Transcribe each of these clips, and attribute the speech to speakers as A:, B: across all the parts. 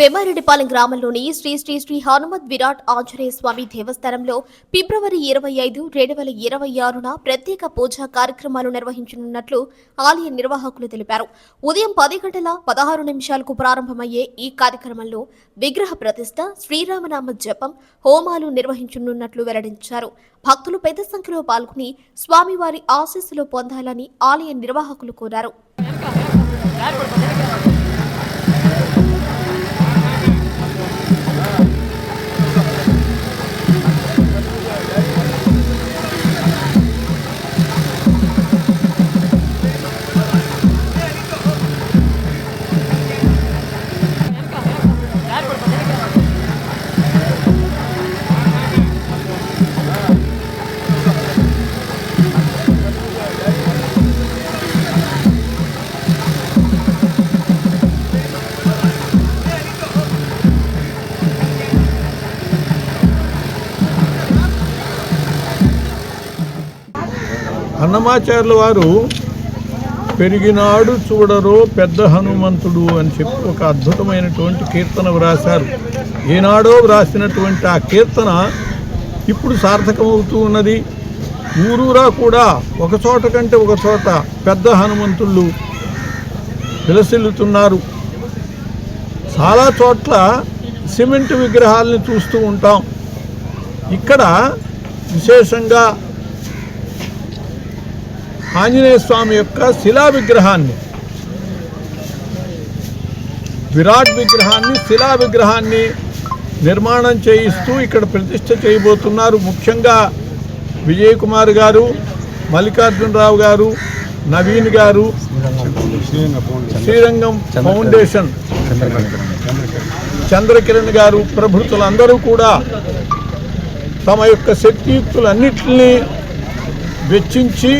A: పెమ్మారెడ్డిపాలెం గ్రామంలోని శ్రీ శ్రీ శ్రీ హనుమత్ విరాట్ ఆంజనేయ స్వామి దేవస్థానంలో ఫిబ్రవరి 25, 2026న ప్రత్యేక పూజా కార్యక్రమాలు నిర్వహించనున్నట్లు ఆలయ నిర్వాహకులు తెలిపారు. ఉదయం 10:16 ప్రారంభమయ్యే ఈ కార్యక్రమంలో విగ్రహ ప్రతిష్ఠ, శ్రీరామనామ జపం, హోమాలు నిర్వహించనున్నట్లు వెల్లడించారు. భక్తులు పెద్ద సంఖ్యలో పాల్గొని స్వామివారి ఆశీస్సులు పొందాలని ఆలయ నిర్వాహకులు కోరారు.
B: అన్నమాచార్యుల వారు పెరిగినాడు చూడరో పెద్ద హనుమంతుడు అని చెప్పి ఒక అద్భుతమైనటువంటి కీర్తన వ్రాశారు. ఏనాడో వ్రాసినటువంటి ఆ కీర్తన ఇప్పుడు సార్థకమవుతూ ఉన్నది. ఊరూరా కూడా ఒక చోట కంటే ఒక చోట పెద్ద హనుమంతుళ్ళు విలసిల్లుతున్నారు. చాలా చోట్ల సిమెంట్ విగ్రహాలని చూస్తూ ఉంటాం. ఇక్కడ విశేషంగా ఆంజనేయ స్వామి యొక్క శిలా విగ్రహాన్ని, విరాట్ విగ్రహాన్ని, శిలా విగ్రహాన్ని నిర్మాణం చేయిస్తూ ఇక్కడ ప్రతిష్ఠ చేయబోతున్నారు. ముఖ్యంగా విజయ్ కుమార్ గారు, మల్లికార్జునరావు గారు, నవీన్ గారు, శ్రీరంగం ఫౌండేషన్ చంద్రకిరణ్ గారు ప్రభుత్వాలందరూ కూడా తమ యొక్క శక్తియుక్తులన్నింటినీ వెచ్చించి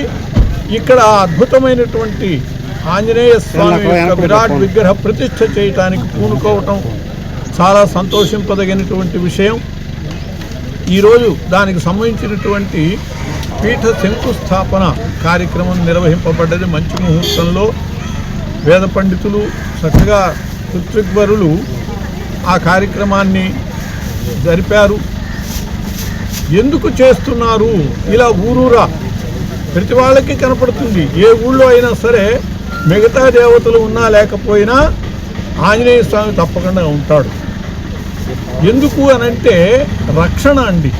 B: ఇక్కడ అద్భుతమైనటువంటి ఆంజనేయ స్వామి యొక్క విరాట్ విగ్రహ ప్రతిష్ఠ చేయటానికి పూనుకోవటం చాలా సంతోషింపదగినటువంటి విషయం. ఈరోజు దానికి సంబంధించినటువంటి పీఠ శంకుస్థాపన కార్యక్రమం నిర్వహింపబడ్డది. మంచి ముహూర్తంలో వేద పండితులు చక్కగా ఋత్విగ్వరులు ఆ కార్యక్రమాన్ని జరిపారు. ఎందుకు చేస్తున్నారు ఇలా ఊరూరా ప్రతి వాళ్ళకి కనపడుతుంది. ఏ ఊళ్ళో అయినా సరే మిగతా దేవతలు ఉన్నా లేకపోయినా ఆంజనేయ స్వామి తప్పకుండా ఉంటాడు. ఎందుకు అనంటే రక్షణ అండి.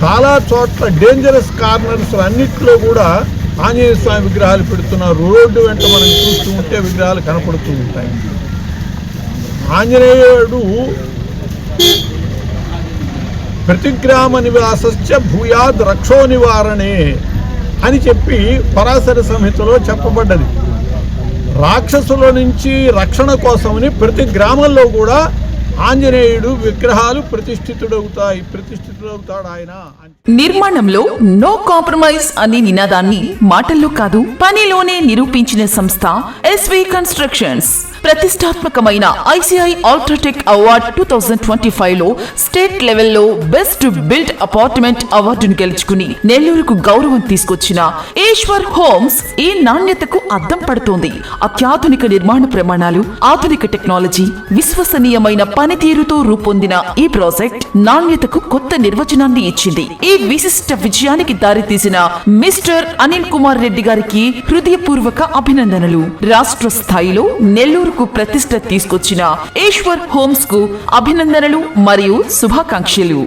B: చాలా చోట్ల డేంజరస్ కార్నర్స్ అన్నింటిలో కూడా ఆంజనేయ స్వామి విగ్రహాలు పెడుతున్నారు. రోడ్డు వెంట మనం చూస్తూ ఉంటే విగ్రహాలు కనపడుతూ ఉంటాయి. ఆంజనేయుడు ప్రతిగ్రామ నివాసశ్చ భూయాద్ రక్షో నివారణే అని చెప్పి పరాశర సంహితలో చెప్పబడ్డది. రాక్షసుల నుంచి రక్షణ కోసమని ప్రతి గ్రామంలో కూడా ఆంజనేయుడు విగ్రహాలు ప్రతిష్ఠితుడవుతాడు ఆయన.
C: నిర్మాణంలో నో కాంప్రమైజ్ అనే నినాదాన్ని మాటల్లో కాదు పనిలోనే నిరూపించిన సంస్థ ఎస్వి కన్స్ట్రక్షన్స్. ప్రతిష్టాత్మకమైన ఐసిఐ అల్ట్రాటెక్ అవార్డ్ 2025 లో స్టేట్ లెవెల్లో బెస్ట్ బిల్డ్ అపార్ట్మెంట్ అవార్డును గెలుచుకుని నెల్లూరుకు గౌరవం తీసుకొచ్చిన ఈశ్వర్ హోమ్స్ ఈ నాణ్యతకు అద్దం పడుతోంది. అత్యాధునిక నిర్మాణ ప్రమాణాలు, ఆధునిక టెక్నాలజీ, విశ్వసనీయమైన పనితీరుతో రూపొందిన ఈ ప్రాజెక్ట్ నాణ్యతకు కొత్త నిర్వచనాన్ని ఇచ్చింది. ఈ విశిష్ట విజయానికి దారితీసిన మిస్టర్ అనిల్ కుమార్ రెడ్డి గారికి హృదయపూర్వక అభినందనలు. రాష్ట్ర స్థాయిలో నెల్లూరు ప్రతిష్ట తీసుకొచ్చిన ఈశ్వర్ హోమ్స్ కు అభినందనలు మరియు శుభాకాంక్షలు.